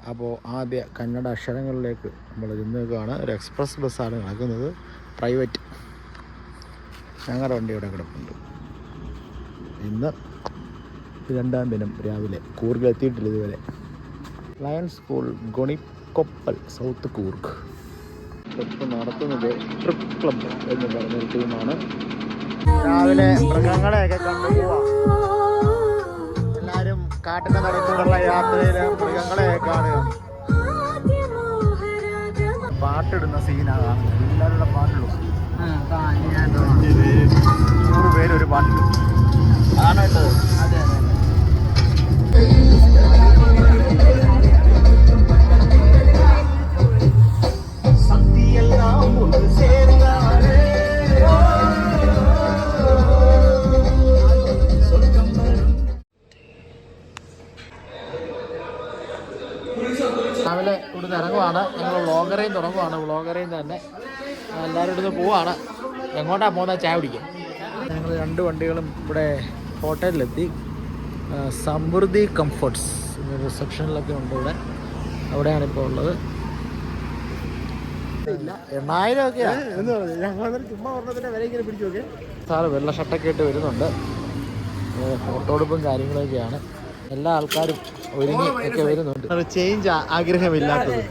അപ്പോൾ ആദ്യ കന്നഡ അക്ഷരങ്ങളിലേക്ക് നമ്മൾ ഇന്നേക്കാണ്. ഒരു എക്സ്പ്രസ് ബസ്സാണ് നടക്കുന്നത്, പ്രൈവറ്റ്. ഞങ്ങളുടെ വണ്ടി ഇവിടെ കിടപ്പുണ്ട്. ഇന്ന് 2-ാം ദിനം രാവിലെ കൂർഗിലെത്തിയിട്ടില്ല ഇതുവരെ. ലയൺസ് സ്കൂൾ ഗുണിക്കൊപ്പൽ, സൗത്ത് കൂർഗ്. ട്രിപ്പ് നടത്തുന്നത് ട്രിപ്പ് ക്ലബ് എന്ന് പറഞ്ഞൊരു ടീമാണ്. രാവിലെ മൃഗങ്ങളെയൊക്കെ കണ്ടുപോവാം. എല്ലാവരും കാട്ടിൻ്റെ നടത്തുള്ള യാത്രയിൽ മൃഗങ്ങളെ കാണുകയാണ്. പാട്ടിടുന്ന സീനാണ് എല്ലാവരുടെ പാട്ടിടും. 100 പേരൊരു പാട്ടിടും ആണ് കേട്ടോ. അതെ അതെ. രാവിലെ ഇവിടുന്ന് ഇറങ്ങുവാണ്. ഞങ്ങൾ വ്ളോഗറേയും തുടങ്ങുവാണ്. വ്ളോഗറേയും തന്നെ എല്ലാവരും ഇവിടുന്ന് പോവാണ്. എങ്ങോട്ടാണ് പോകുന്നത്? ചായ കുടിക്കും. ഞങ്ങൾ 2 വണ്ടികളും ഇവിടെ ഹോട്ടലിലെത്തി. സമൃദ്ധി കംഫർട്ട്സ് റിസപ്ഷനിലൊക്കെ ഉണ്ട് ഇവിടെ. അവിടെയാണ് ഇപ്പോൾ ഉള്ളത്. 8,000 ഒക്കെയാണ് ഞങ്ങൾ ചുമ്മാ പറഞ്ഞതിൻ്റെ വില ഇങ്ങനെ പിടിച്ചു നോക്കി. സാറ് വെള്ള ഷർട്ടൊക്കെ ഇട്ട് വരുന്നുണ്ട്. ഫോട്ടോ എടുപ്പും കാര്യങ്ങളൊക്കെയാണ്. എല്ലാ ആൾക്കാരും ഒരുങ്ങി ഒക്കെ വരുന്നുണ്ട്. ചേഞ്ച് ആഗ്രഹമില്ലാത്തത്.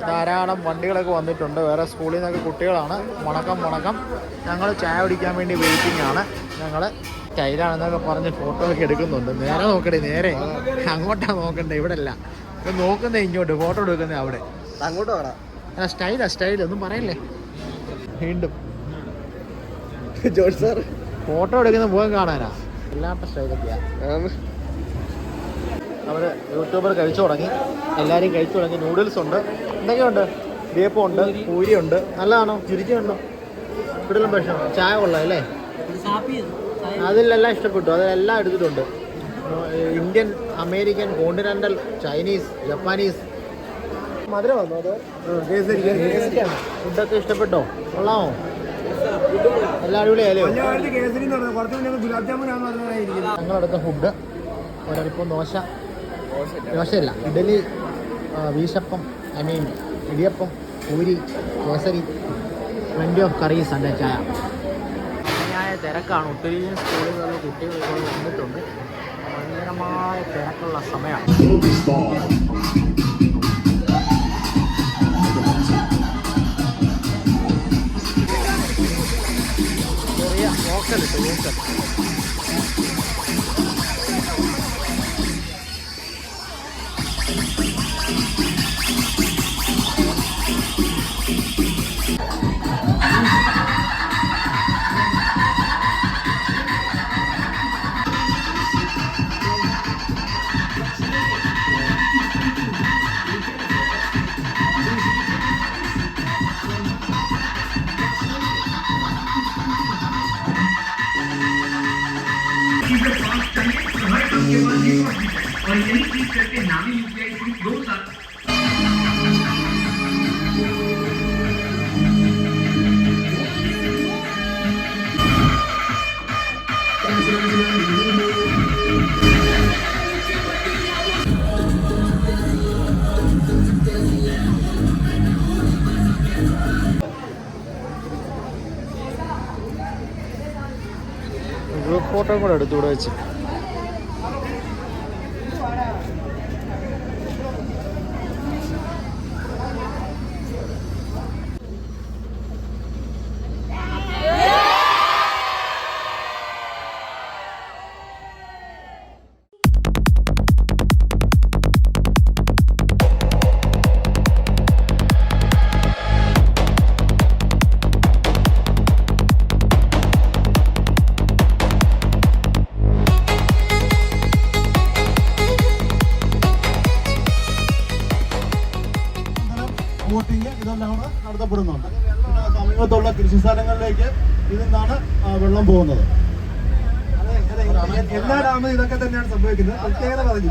ധാരാളം വണ്ടികളൊക്കെ വന്നിട്ടുണ്ട്. വേറെ സ്കൂളിൽ നിന്നൊക്കെ കുട്ടികളാണ്. മുണക്കം. ഞങ്ങൾ ചായ കുടിക്കാൻ വേണ്ടി വെയിറ്റിംഗ് ആണ്. ഞങ്ങൾ സ്റ്റൈലാണെന്നൊക്കെ പറഞ്ഞ് ഫോട്ടോ ഒക്കെ എടുക്കുന്നുണ്ട്. നേരെ നോക്കണേ, നേരെ അങ്ങോട്ടാണ് നോക്കണ്ടേ, ഇവിടെ അല്ല നോക്കുന്നേ, ഇങ്ങോട്ട് ഫോട്ടോ എടുക്കുന്നേ അവിടെ. അങ്ങോട്ട് വേണം. സ്റ്റൈൽ ഒന്നും പറയല്ലേ. വീണ്ടും ജോർജ് സാർ ഫോട്ടോ എടുക്കുന്ന മുഖം കാണാനാ. എല്ലാത്ത സ്റ്റൈലൊക്കെയാണ്. അവർ യൂട്യൂബർ കഴിച്ചു തുടങ്ങി. എല്ലാവരും കഴിച്ചു തുടങ്ങി. നൂഡിൽസ് ഉണ്ട്, എന്തൊക്കെയുണ്ട്, ഇടിയപ്പം ഉണ്ട്, പൂരിയുണ്ട്. നല്ലതാണോ? ചുരുക്കിയുണ്ടോ? ഇവിടെല്ലാം ഭക്ഷണം. ചായ കൊള്ളാം അല്ലേ? അതിലെല്ലാം ഇഷ്ടപ്പെട്ടു. അതിലെല്ലാം എടുത്തിട്ടുണ്ട്. Indian, American, continental, Chinese, Japanese. മധുരം വന്നോ? അത് ഫുഡൊക്കെ ഇഷ്ടപ്പെട്ടോ? കൊള്ളാമോ? എല്ലാ അടിപൊളിയായാലോ? ഞങ്ങളടുത്ത ഫുഡ് ഒരൽപ്പം ദോശയല്ല, ഇഡലി, വീശപ്പം, idiyappam, puri, kesari, plenty of curries and chai. ഭയങ്കരമായ തിരക്കാണ്. ഒത്തിരി സ്കൂളുകളിൽ കുട്ടികൾ വന്നിട്ടുണ്ട്. ഭയങ്കരമായ തിരക്കുള്ള സമയമാണ്. ചെറിയ വോക്കലിട്ട് വോക്കൽ. और यही चीज करके नामी यूपीआई सिर्फ 2 साल ഗ്രൂപ്പ് ഫോട്ടോ കൂടെ എടുത്തുകൂടെ വെച്ച്. ഇതെല്ലാം നടത്തപ്പെടുന്നുണ്ട്. പിന്നെ സമീപത്തുള്ള കൃഷി സ്ഥലങ്ങളിലേക്ക് ഇതിൽ നിന്നാണ് വെള്ളം പോകുന്നത്. എല്ലാ ഡാമും ഇതൊക്കെ തന്നെയാണ് സംഭവിക്കുന്നത്. പ്രത്യേകത പറഞ്ഞു,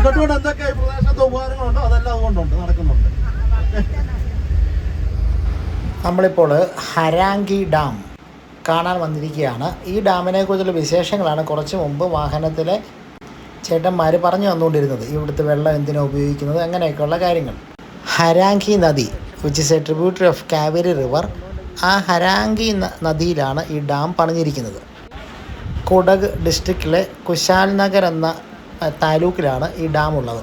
അണക്കെട്ടുകൊണ്ട് എന്തൊക്കെ പ്രദേശത്ത് ഉപകാരങ്ങളുണ്ടോ അതെല്ലാം അതുകൊണ്ടുണ്ട്, നടക്കുന്നുണ്ട്. നമ്മളിപ്പോൾ ഹരാങ്കി ഡാം കാണാൻ വന്നിരിക്കുകയാണ്. ഈ ഡാമിനെ കുറിച്ചുള്ള വിശേഷങ്ങളാണ് കുറച്ച് മുമ്പ് വാഹനത്തിലെ ചേട്ടന്മാർ പറഞ്ഞു തന്നുകൊണ്ടിരുന്നത്. ഇവിടുത്തെ വെള്ളം എന്തിനാണ് ഉപയോഗിക്കുന്നത്, അങ്ങനെയൊക്കെയുള്ള കാര്യങ്ങൾ. ഹരാങ്കി നദി which is A tributary of Kaveri river. ആ ഹരാങ്കി നദിയിലാണ് ഈ ഡാം പണിഞ്ഞിരിക്കുന്നത്. കുടക് ഡിസ്ട്രിക്റ്റിലെ കുശാൽ നഗർ എന്ന താലൂക്കിലാണ് ഈ ഡാം ഉള്ളത്.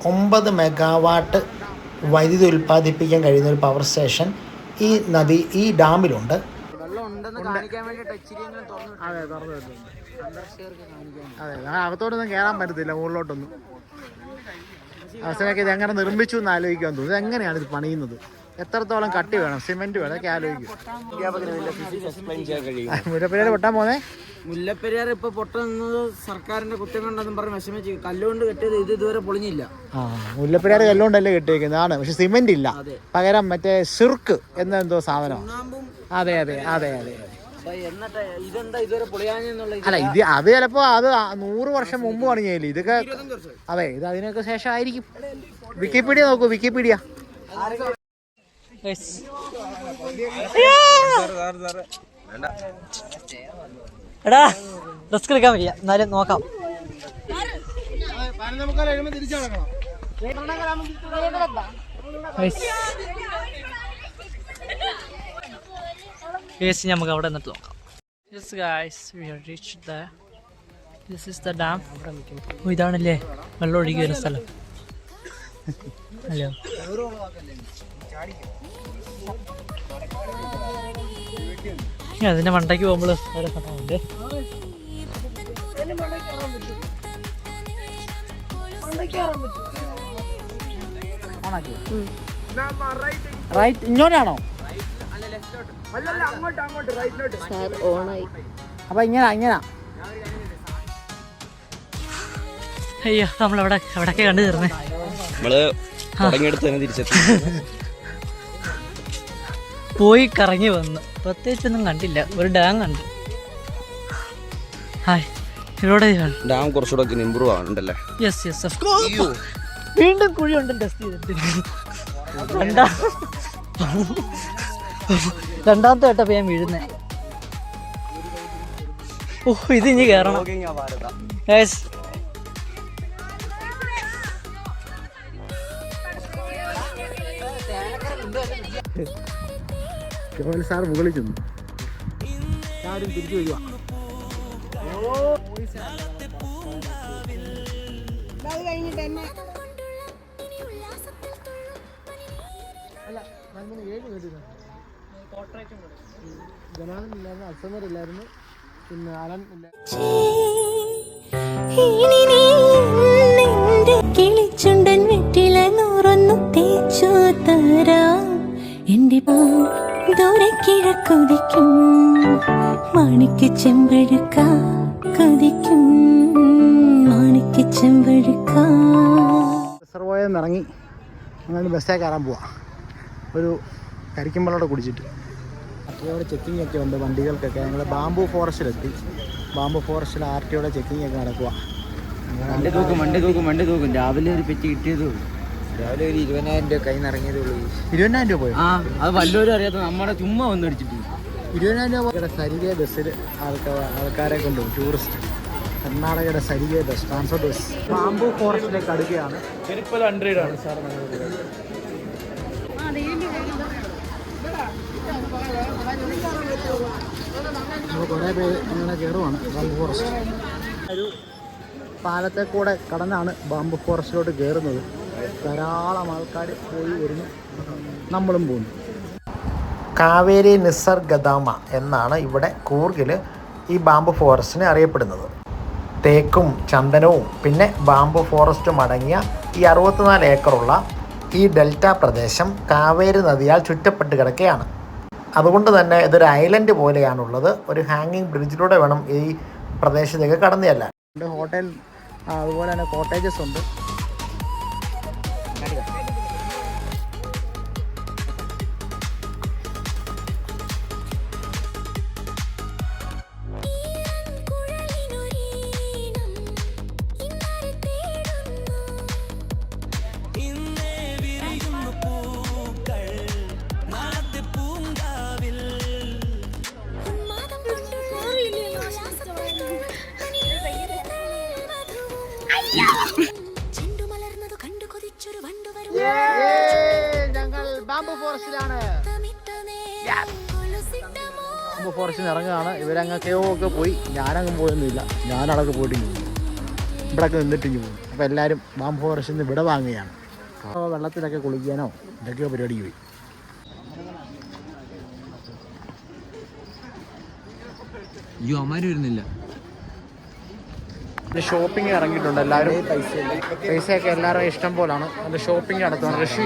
9 മെഗാവാട്ട് വൈദ്യുതി ഉൽപ്പാദിപ്പിക്കാൻ കഴിയുന്ന ഒരു പവർ സ്റ്റേഷൻ ഈ ഡാമിലുണ്ട്. അതെ, അകത്തോട്ടൊന്നും കയറാൻ പറ്റത്തില്ല, മുകളിലോട്ടൊന്നും. അവസരമൊക്കെ ഇത് എങ്ങനെ നിർമ്മിച്ചു എന്ന് ആലോചിക്കാൻ തോന്നുന്നു. ഇതെങ്ങനെയാണ് ഇത് പണിയുന്നത്, എത്രത്തോളം കട്ടി വേണം, സിമെന്റ് വേണം, ഒക്കെ ആലോചിക്കും. മുല്ലപ്പെരിയാർ പൊട്ടാൻ പോന്നെ. മുല്ലപ്പെരിയാർ ഇപ്പൊ പൊട്ടുന്നത് സർക്കാരിന്റെ കുറ്റം കൊണ്ടെന്നും പറഞ്ഞ് വിഷമിച്ച് കല്ലുകൊണ്ട് കെട്ടിയത് ഇത് ഇതുവരെ പൊളിഞ്ഞില്ല. മുല്ലപ്പെരിയാർ കല്ലുകൊണ്ടല്ലേ കെട്ടിയിരിക്കുന്നതാണ്, പക്ഷെ സിമെന്റ് ഇല്ല. പകരം മറ്റേ സിർക്ക് എന്നെന്തോ സാധനം. അതെ അതെ അതെ അതെ. ഇതെന്താ ഇതുവരെ പൊളിയാന്നുള്ള അല്ല, ഇത് അത് ചിലപ്പോ അത് 100 വർഷം മുമ്പ് പണിഞ്ഞില്ലേ ഇതൊക്കെ. അതെ, ഇത് അതിനൊക്കെ ശേഷം ആയിരിക്കും. വിക്കിപീഡിയ നോക്കൂ, വിക്കിപീഡിയ. എടാ റിസ്ക് എടുക്കാൻ വയ്യ, എന്നാലും നോക്കാം. നമുക്ക് അവിടെ നിന്നിട്ട് നോക്കാം. Yes guys, we have reached there. This is the dam. ഇതാണല്ലേ വെള്ളം ഒഴുകി വരുന്ന സ്ഥലം അല്ലോ. അതിന്റെ മണ്ടയ്ക്ക് പോകുമ്പോൾ വേറെ സ്ഥലമുണ്ട്. റൈറ്റ് ഇങ്ങോട്ടാണോ? അപ്പൊ ഇങ്ങനെ. അയ്യോ, എവിടൊക്കെ കണ്ടു തീർന്നേ. നമ്മള് തുടങ്ങിയെടുത്ത് തന്നെ തിരിച്ചെത്തി. പോയി കറങ്ങി വന്ന് പ്രത്യേകിച്ചൊന്നും കണ്ടില്ല. ഒരു ഡാം കണ്ടു. ഹായ്, ഇവിടെ ഡാം കുറച്ചുകൂടെ ഇമ്പ്രൂവ് ആവുന്നുണ്ടല്ലേ? Yes yes of course. വീണ്ടും കുഴി ഉണ്ട് ടെസ്റ്റ് ചെയ്തിട്ട്. രണ്ടാമത്തെ വട്ടം ഞാൻ വീഴുന്നേ. ഇത് ഇനി കയറണം. സാർ മുകളിൽ ചെന്നു, തിരിച്ചു വരിക. ജനാലില്ലായിരുന്നു, അൽസമർ ഇല്ലായിരുന്നു, പിന്നെ അലൻ ഇല്ല. കിളിച്ചുണ്ടൻ വെറ്റില നൂറൊന്നു തേച്ചു തരാം. എന്റെ ദൂരെ കിഴക്കുതിക്കും മാണിക്ക് ചെമ്പഴുക്ക കൊതിക്കും മാണിക്ക് ചെമ്പഴുക്ക. റിസർവോയിൽ നിന്ന് ഇറങ്ങി അങ്ങനെ ബസ്സേ കയറാൻ പോവാം. ഒരു കരിക്കുമ്പളോടെ കുടിച്ചിട്ട്. അത്രയോടെ ചെക്കിംഗ് ഒക്കെ ഉണ്ട് വണ്ടികൾക്കൊക്കെ. ഞങ്ങൾ ബാംബു ഫോറസ്റ്റിലെത്തി. ബാംബു ഫോറസ്റ്റിൽ RTOയുടെ ചെക്കിംഗ് ഒക്കെ നടക്കുക. വണ്ടി തൂക്കും. രാവിലെ ഒരു പെറ്റി കിട്ടിയതേ ഉള്ളൂ. രാവിലെ ഒരു 20,000 രൂപ കയ്യിൽ നിന്ന് ഇറങ്ങിയതേ ഉള്ളൂ. 20,000 രൂപ പോയി. അത് വല്ലവരും അറിയാത്ത നമ്മുടെ ചുമ്മാ വന്ന് അടിച്ചിട്ട് 20,000 രൂപ. സരികെ ബസ്സിൽ ആൾക്കാരെ കൊണ്ടുപോകും. ടൂറിസ്റ്റ് കർണാടകയുടെ സരികെ ബസ്, ട്രാൻസ്പോർട്ട് ബസ്. ബാംബു ഫോറസ്റ്റിലേക്ക് അടുക്കുകയാണ്. 100 ആണ് സാർ. നമ്മൾ കുറേ പേര് അങ്ങനെ കയറുവാണ് ബാംബു ഫോറസ്റ്റ്. ഒരു പാലത്തെ കൂടെ കടന്നാണ് ബാംബു ഫോറസ്റ്റിലോട്ട് കയറുന്നത്. ധാരാളം ആൾക്കാർ പോയി വരുന്നു, നമ്മളും പോകുന്നു. കാവേരി നിസർഗധാമ എന്നാണ് ഇവിടെ കൂർഗിൽ ഈ ബാംബു ഫോറസ്റ്റിനെ അറിയപ്പെടുന്നത്. തേക്കും ചന്ദനവും പിന്നെ ബാംബു ഫോറസ്റ്റും അടങ്ങിയ ഈ 64 ഏക്കറുള്ള ഈ ഡെൽറ്റ പ്രദേശം കാവേരി നദിയാൽ ചുറ്റപ്പെട്ട് കിടക്കുകയാണ്. അതുകൊണ്ട് തന്നെ ഇതൊരു ഐലൻഡ് പോലെയാണുള്ളത്. ഒരു ഹാങ്ങിങ് ബ്രിഡ്ജിലൂടെ വേണം ഈ പ്രദേശത്തേക്ക് കടന്നു ചെല്ലാൻ. ഹോട്ടൽ അതുപോലെ തന്നെ കോട്ടേജസ് ഉണ്ട്. ഞങ്ങൾ ബാംബു ഫോറസ്റ്റിലാണ്. ബാംബു ഫോറസ്റ്റിൽ ഇറങ്ങുകയാണ്. ഇവരങ്ങൊക്കെയോ ഒക്കെ പോയി, ഞാനങ്ങ് പോയൊന്നുമില്ല. ഞാനടക്ക് പോയിട്ടില്ല, ഇവിടെയൊക്കെ നിന്നിട്ടിഞ്ഞു പോകും. അപ്പോൾ എല്ലാവരും ബാംബു ഫോറസ്റ്റിൽ നിന്ന് ഇവിടെ വാങ്ങുകയാണ്. അപ്പോൾ വെള്ളത്തിലൊക്കെ കുളിക്കാനോ എന്തൊക്കെയോ പരിപാടിക്ക് പോയി. വരുന്നില്ല. ഷോപ്പിംഗ് ഇറങ്ങിയിട്ടുണ്ട് എല്ലാവരും. പൈസയൊക്കെ എല്ലാവരും ഇഷ്ടം പോലാണ്. അതിൻ്റെ ഷോപ്പിംഗ് നടത്തുകയാണ്. ഋഷി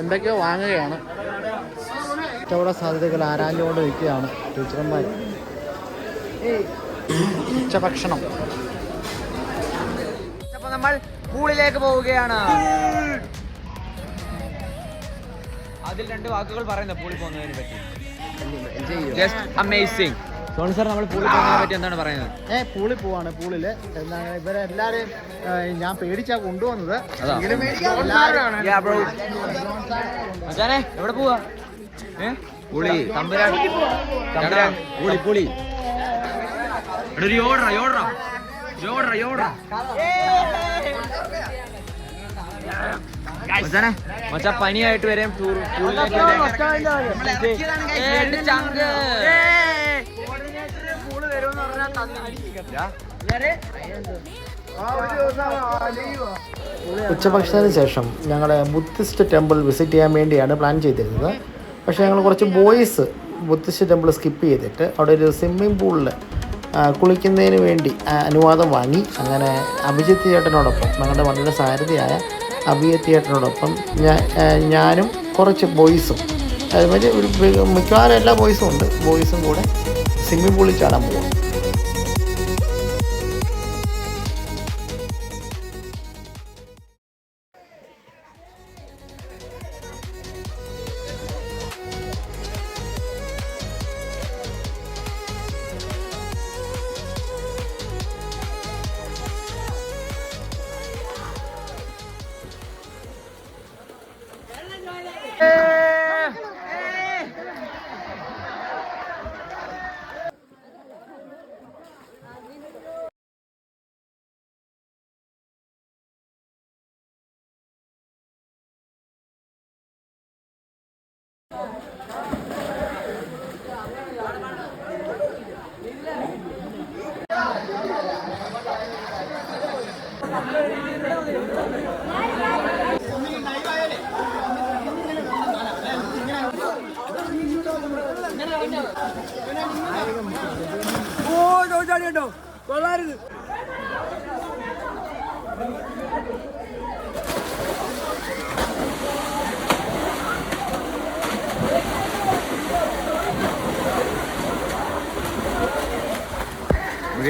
എന്തൊക്കെയോ വാങ്ങുകയാണ്. കച്ചവട സാധ്യതകൾ ആരാഞ്ഞുകൊണ്ട് നിൽക്കുകയാണ് ടീച്ചർമാർ. ഉച്ചഭക്ഷണം. അപ്പോൾ നമ്മൾ പൂളിലേക്ക് പോവുകയാണ്. അതിൽ 2 വാക്കുകൾ പറയുന്നത് പൂളിൽ പോകുന്നതിനെ പറ്റി. Just amazing. സോണി സാർ, നമ്മൾ പൂളിൽ പോകുന്നതിനെ പറ്റി എന്താണ് പറയുന്നത്? പൂളിൽ പോവാണ്. പൂളിൽ എന്താണ് ഇവരെല്ലാവരും ഞാൻ പേടിച്ചാ കൊണ്ടുവന്നത്. എവിടെ പോവാ? പുളി തമ്പുരാൻ പുളി പുളി മച്ചാ പനിയായിട്ട് വരാൻ ഉച്ചഭക്ഷണത്തിന് ശേഷം ഞങ്ങൾ ബുദ്ധിസ്റ്റ് ടെമ്പിൾ വിസിറ്റ് ചെയ്യാൻ വേണ്ടിയാണ് പ്ലാൻ ചെയ്തിരുന്നത്. പക്ഷേ ഞങ്ങൾ കുറച്ച് ബോയ്സ് ബുദ്ധിസ്റ്റ് ടെമ്പിൾ സ്കിപ്പ് ചെയ്തിട്ട് അവിടെ ഒരു സ്വിമ്മിംഗ് പൂളിൽ കുളിക്കുന്നതിന് വേണ്ടി അനുവാദം വാങ്ങി. അങ്ങനെ അഭിജിത്ത് ചേട്ടനോടൊപ്പം, ഞങ്ങളുടെ വണ്ടിയുടെ സാരഥിയായ അഭിജിത്ത് ചേട്ടനോടൊപ്പം ഞാനും കുറച്ച് ബോയ്സും, അതുമാതിരി ഒരു മിക്കവാറും എല്ലാ ബോയ്സും ഉണ്ട്, ബോയ്സും കൂടെ സ്വിമ്മിംഗ് പൂളിൽ ചാടാൻ പോകും.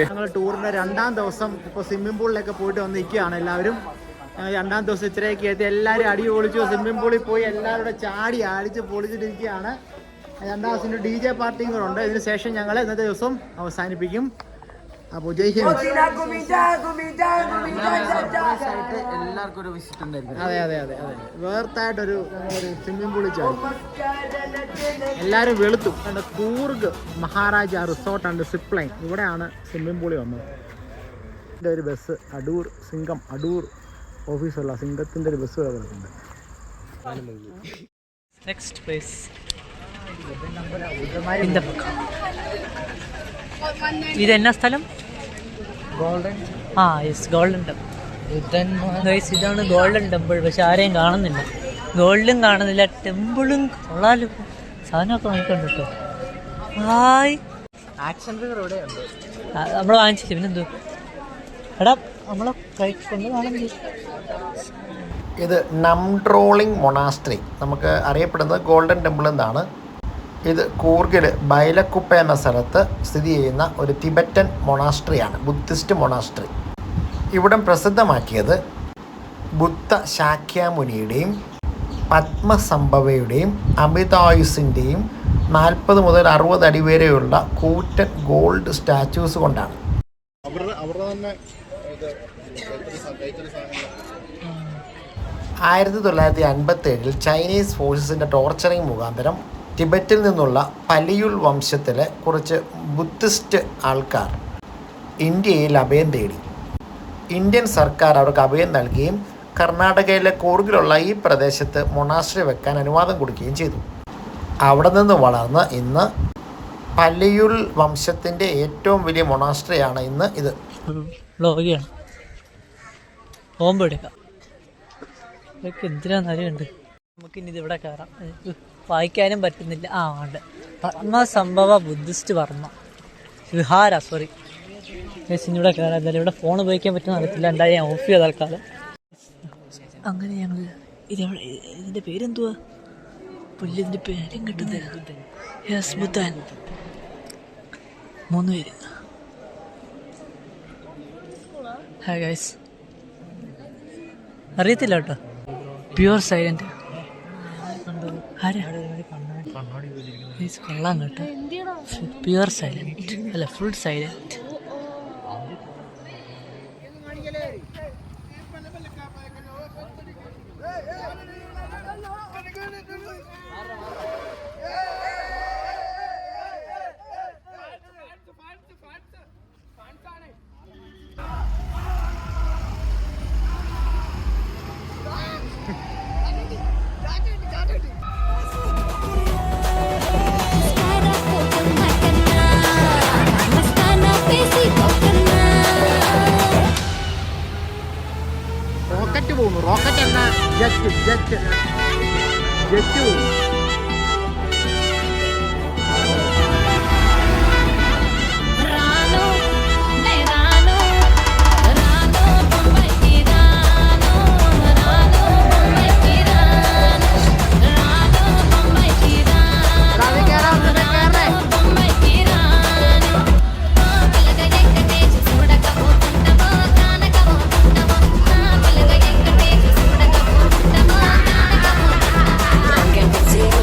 ഞങ്ങൾ ടൂറിൻ്റെ 2ാം ദിവസം ഇപ്പോൾ സ്വിമ്മിംഗ് പൂളിലൊക്കെ പോയിട്ട് വന്ന് നിൽക്കുകയാണ് എല്ലാവരും. 2ാം ദിവസം ഇത്രയൊക്കെ എത്തി, എല്ലാവരും അടി പൊളിച്ചു. സ്വിമ്മിംഗ് പൂളിൽ പോയി എല്ലാവരും ചാടി അടിച്ച് പൊളിച്ചിട്ടിരിക്കുകയാണ്. 2ാം ദിവസം DJ പാർട്ടിയും കൂടെ ഉണ്ട്. ഇതിന് ശേഷം ഞങ്ങൾ ഇന്നത്തെ ദിവസം അവസാനിപ്പിക്കും. അപ്പോൾ എല്ലാവർക്കും ഒരു വിസിറ്റ് ഉണ്ടായിരിക്കും. അതെ അതെ അതെ അതെ വേർത്തായിട്ടൊരു സ്വിമ്മിംഗ് പൂളിൽ ചാടി എല്ലാവരും വെളുത്തു. Coorg Maharaja resort and zip line, ഇവിടെയാണ് സ്വിമ്മിംഗ് പൂളി വന്നത്. ഇതിൻ്റെ ഒരു ബസ് അടൂർ സിംഗം, അടൂർ ഓഫീസുള്ള സിംഗത്തിൻ്റെ ഒരു ബസ് കിടക്കുന്നുണ്ട്. നെക്സ്റ്റ് പ്ലേസ് ഇത് എന്നാ സ്ഥലം? Golden yes, golden temple. ഇതാണ് ഗോൾഡൻ ടെമ്പിൾ. പക്ഷെ ആരെയും കാണുന്നില്ല, ഗോൾഡും കാണുന്നില്ല, ടെമ്പിളും കൊള്ളാലും. സാധനമൊക്കെ നോക്കണ്ട കേട്ടോ. ഹായ്, ആക്ഷൻ ഫിഗർ ഇവിടെയുണ്ട്. നമ്മൾ വാങ്ങിച്ചില്ല, പിന്നെന്തോ എടാ നമ്മളെ കൊണ്ട് കാണുന്നില്ല. ഇത് നംട്രോളിംഗ് മൊണാസ്ട്രി, നമുക്ക് അറിയപ്പെടുന്നത് ഗോൾഡൻ ടെമ്പിൾ എന്നാണ്. ഇത് കൂർഗിൽ ബൈലക്കുപ്പ എന്ന സ്ഥലത്ത് സ്ഥിതി ചെയ്യുന്ന ഒരു തിബറ്റൻ മൊണാസ്ട്രിയാണ്, ബുദ്ധിസ്റ്റ് മൊണാസ്ട്രി. ഇവിടം പ്രസിദ്ധമാക്കിയത് ബുദ്ധ ശാക്യാമുനിയുടെയും പത്മസംഭവയുടെയും അമിതായുസിൻ്റെയും 40 മുതൽ 60 അടി വരെയുള്ള കൂറ്റൻ ഗോൾഡ് സ്റ്റാച്യൂസ് കൊണ്ടാണ്. 1957 ചൈനീസ് ഫോഴ്സസിൻ്റെ ടോർച്ചറിങ് മുഖാന്തരം ടിബറ്റിൽ നിന്നുള്ള പലിയുൾ വംശത്തിലെ കുറച്ച് ബുദ്ധിസ്റ്റ് ആൾക്കാർ ഇന്ത്യയിൽ അഭയം തേടി. ഇന്ത്യൻ സർക്കാർ അവർക്ക് അഭയം നൽകുകയും കർണാടകയിലെ കൂർഗിലുള്ള ഈ പ്രദേശത്ത് മൊണാസ്ട്രി വെക്കാൻ അനുവാദം കൊടുക്കുകയും ചെയ്തു. അവിടെ നിന്ന് വളർന്ന് ഇന്ന് പല്ലിയുൽ വംശത്തിൻ്റെ ഏറ്റവും വലിയ മൊണാസ്ട്രിയാണ് ഇന്ന് ഇത്. വ്ളോഗിയാണ് ബോംബ് എടുക്കാം. ഇതൊക്കെ എന്തിനാന്ന് അറിയുണ്ട്. നമുക്കിനി ഇതിവിടെ കയറാം. വായിക്കാനും പറ്റുന്നില്ല. ഉണ്ട് ധർമ്മസംഭവ ബുദ്ധിസ്റ്റ് വർമ്മ വിഹാര സോറി ഇവിടെ കയറാം. എന്തായാലും ഇവിടെ ഫോൺ ഉപയോഗിക്കാൻ പറ്റുന്ന അറിയത്തില്ല. എന്തായാലും ഞാൻ ഓഫ് ചെയ്ത തൽക്കാലം. അങ്ങനെ ഞങ്ങൾ ഇതെവിടെ, ഇതിൻ്റെ പേരെന്തുവാ? പുല്ലിൻ്റെ പേരും കിട്ടുന്നില്ല. യെസ് ബുദ്ധൻ. 3 പേര്. Hi guys. അറിയത്തില്ല കേട്ടോ. Pure silent. കൊള്ളാം കേട്ടോ. പ്യുവർ സൈലന്റ് അല്ല, ഫുൾ സൈലന്റ്. റോക്കറ്റ് പോകുന്നു. റോക്കറ്റ് എന്ന ജെറ്റ് ജെറ്റ് ജെറ്റ് പോകുന്നു. See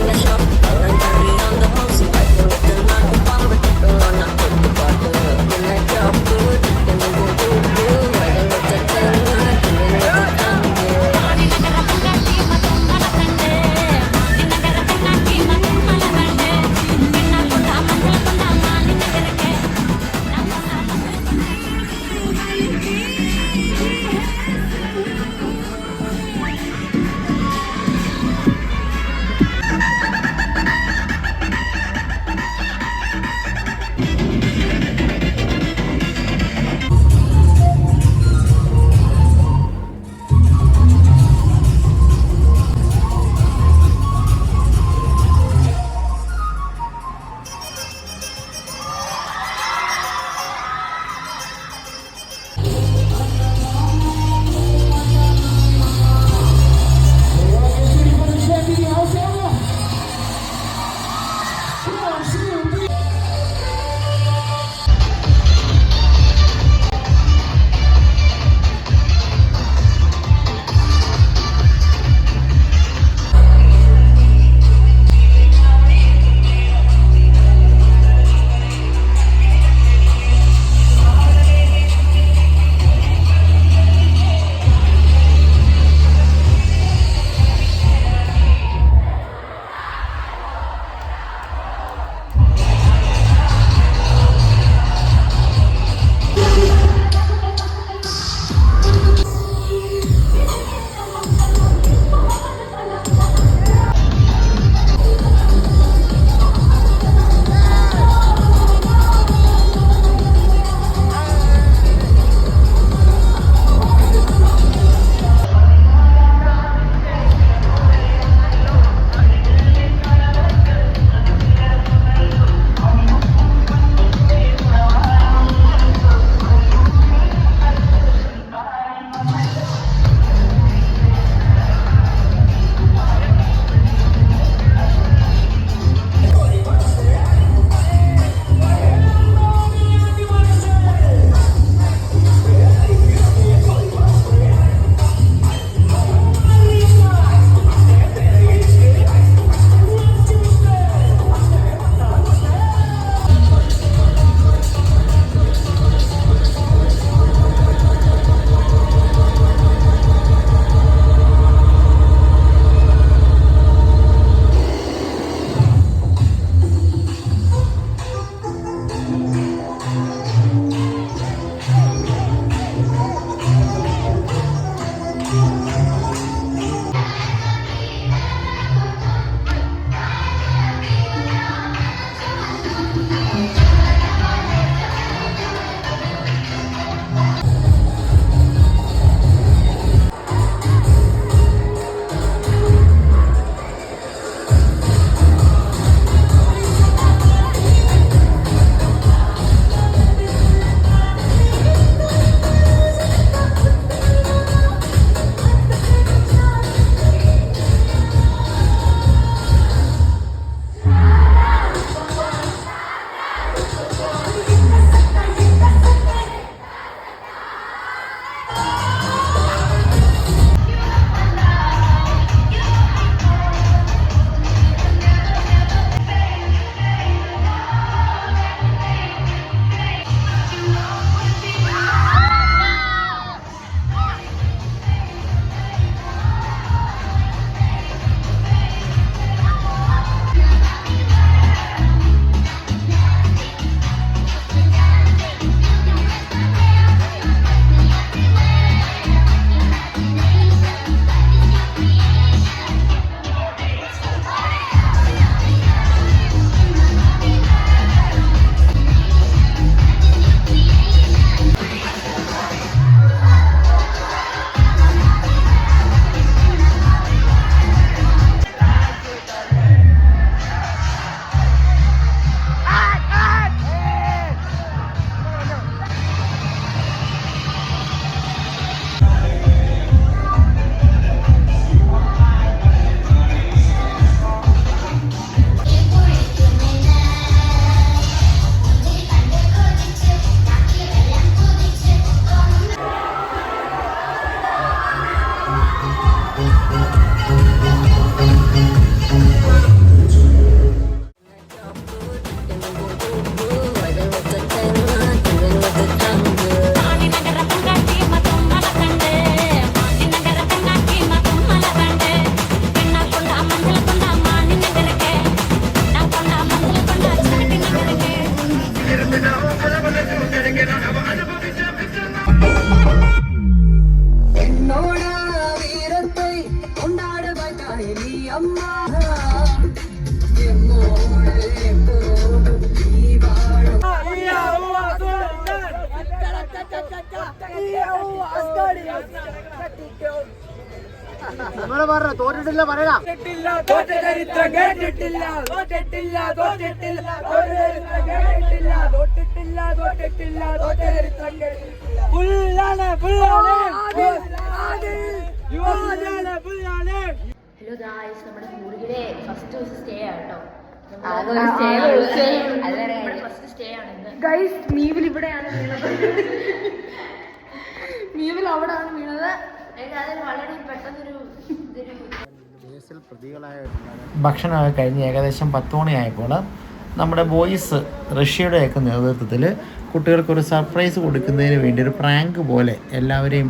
നിങ്ങള് പറഞ്ഞ തോറ്റിട്ടില്ല പറയടാ. ഹലോ ഗായ്സ്, നമ്മുടെ കൂർഗിലെ ഫസ്റ്റ് ദിവസം സ്റ്റേ ആട്ടോ. ഫസ്റ്റ് സ്റ്റേ ആണ് ഗൈസ്. മീവിൽ ഇവിടെയാണ് വീണത്. മീവിൽ അവിടെയാണ് വീണത്. അതിൽ വളരെ പെട്ടെന്നൊരു ഭക്ഷണമൊക്കെ കഴിഞ്ഞ് ഏകദേശം 10 മണിയായപ്പോൾ നമ്മുടെ ബോയ്സ് റഷ്യയുടെയൊക്കെ നേതൃത്വത്തിൽ കുട്ടികൾക്കൊരു സർപ്രൈസ് കൊടുക്കുന്നതിന് വേണ്ടി ഒരു പ്രാങ്ക് പോലെ എല്ലാവരെയും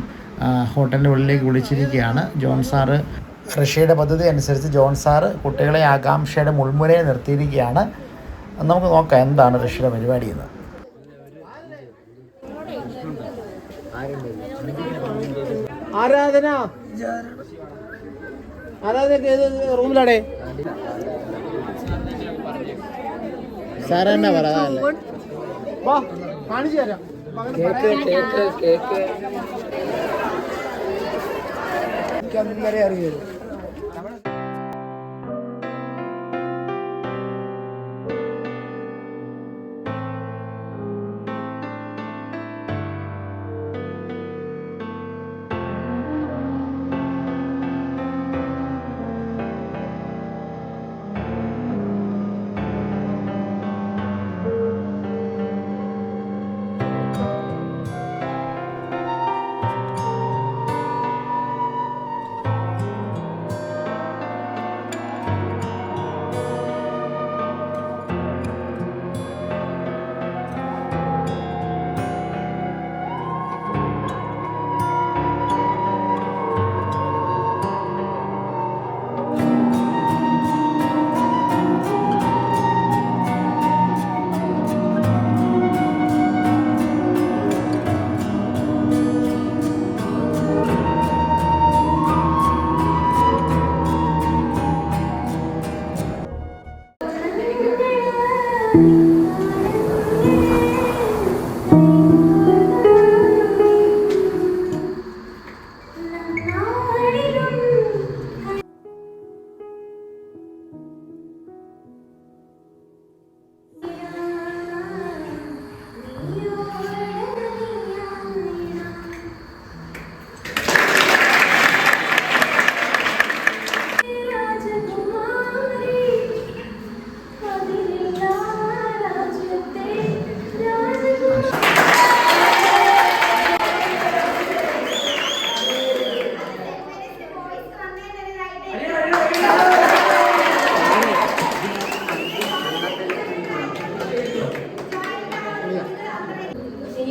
ഹോട്ടലിൻ്റെ ഉള്ളിലേക്ക് വിളിച്ചിരിക്കുകയാണ്. ജോൺ സാറ് റഷ്യയുടെ പദ്ധതി അനുസരിച്ച് ജോൺ സാറ് കുട്ടികളെ ആകാംക്ഷയുടെ മുൾമുനയിൽ നിർത്തിയിരിക്കുകയാണ്. നമുക്ക് നോക്കാം എന്താണ് റഷ്യയുടെ പരിപാടി എന്ന്. ആരാധന ഏത് റൂമിലാടേ? സാറെന്നാ പറയാല്ലേ? വാ കാണിച്ചു തരാം. എനിക്കന്നേരെ അറിയാം.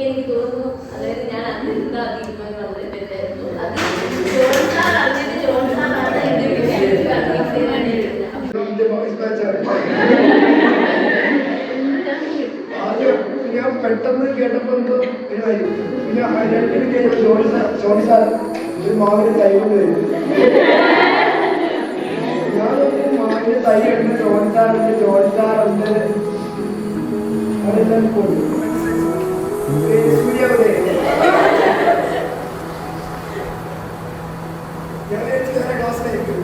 എനിക്ക് തോന്നുന്നു അതായത് ഞാൻ അന്ന് ഞാൻ പെട്ടെന്ന് കേട്ടപ്പോൾ പിന്നെ ഒരു മാവിന് തൈ കൊണ്ട് വരും. ഞാനൊരു മാവിന് തൈ ഉണ്ട്, ജോൺസാറുണ്ട് അതെല്ലാം കൊടുക്കും. ഞാൻ ക്ലാസ്സിലായിരിക്കും.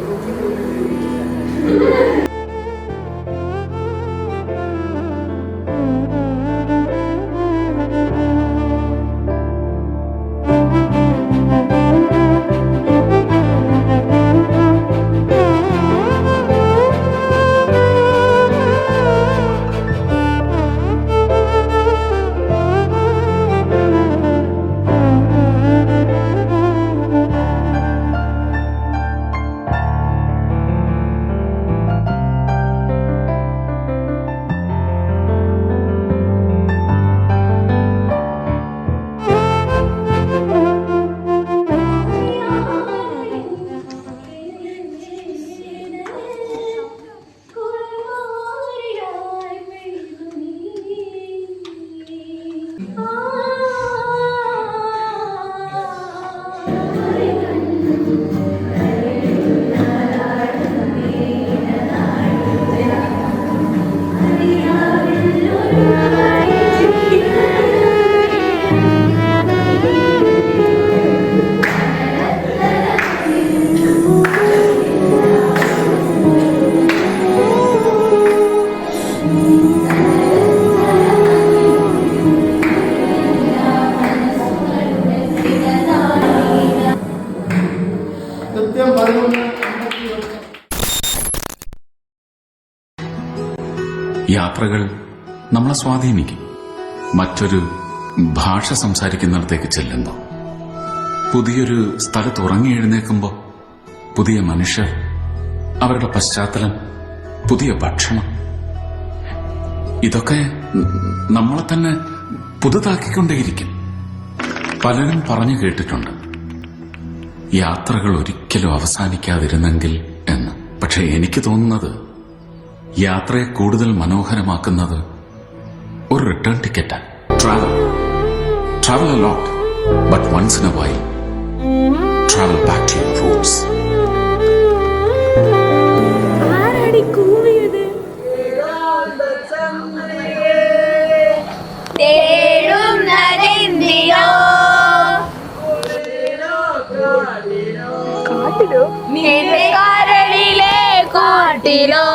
കൃത്യം 11:51. യാത്രകൾ നമ്മളെ സ്വാധീനിക്കും. മറ്റൊരു ഭാഷ സംസാരിക്കുന്നിടത്തേക്ക് ചെല്ലുമ്പോൾ, പുതിയൊരു സ്ഥലത്ത് ഉറങ്ങി എഴുന്നേൽക്കുമ്പോൾ, പുതിയ മനുഷ്യർ, അവരുടെ പശ്ചാത്തലം, പുതിയ ഭക്ഷണം, ഇതൊക്കെ നമ്മളെ തന്നെ പുതുതാക്കിക്കൊണ്ടേയിരിക്കും. പലരും പറഞ്ഞു കേട്ടിട്ടുണ്ട് യാത്രകൾ ഒരിക്കലും അവസാനിക്കാതിരുന്നെങ്കിൽ എന്ന്. പക്ഷെ എനിക്ക് തോന്നുന്നത് യാത്രയെ കൂടുതൽ മനോഹരമാക്കുന്നത് ഒരു റിട്ടേൺ ടിക്കറ്റാണ്. Travel a lot, but once in a while travel back to your roots. കാട്ടിലോ